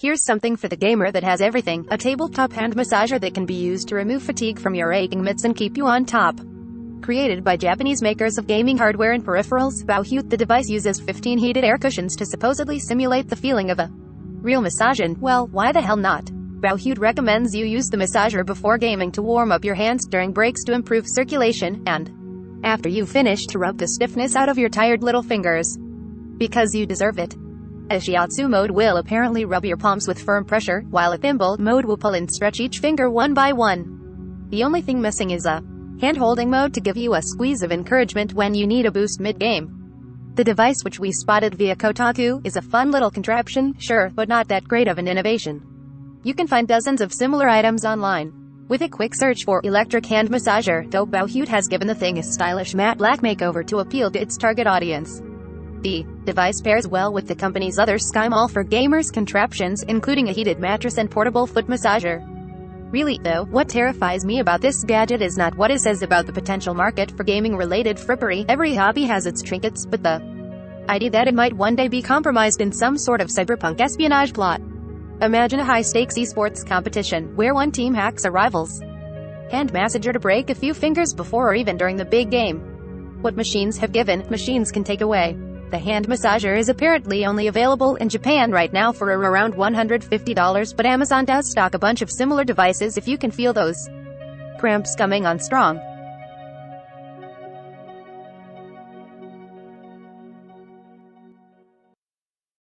Here's something for the gamer that has everything: a tabletop hand massager that can be used to remove fatigue from your aching mitts and keep you on top. Created by Japanese makers of gaming hardware and peripherals, Verge, the device uses 15 heated air cushions to supposedly simulate the feeling of a real massage, and, well, why the hell not? Verge recommends you use the massager before gaming to warm up your hands during breaks to improve circulation, and after you finish to rub the stiffness out of your tired little fingers. Because you deserve it. A shiatsu mode will apparently rub your palms with firm pressure, while a thimble mode will pull and stretch each finger one by one. The only thing missing is a hand-holding mode to give you a squeeze of encouragement when you need a boost mid-game. The device, which we spotted via Kotaku, is a fun little contraption, sure, but not that great of an innovation. You can find dozens of similar items online. With a quick search for electric hand massager, though, Verge has given the thing a stylish matte black makeover to appeal to its target audience. The device pairs well with the company's other SkyMall for gamers contraptions, including a heated mattress and portable foot massager. Really, though, what terrifies me about this gadget is not what it says about the potential market for gaming-related frippery. Every hobby has its trinkets, but the idea that it might one day be compromised in some sort of cyberpunk espionage plot. Imagine a high-stakes esports competition, where one team hacks a rival's hand massager to break a few fingers before or even during the big game. What machines have given, machines can take away. The hand massager is apparently only available in Japan right now for around $150, but Amazon does stock a bunch of similar devices if you can feel those cramps coming on strong.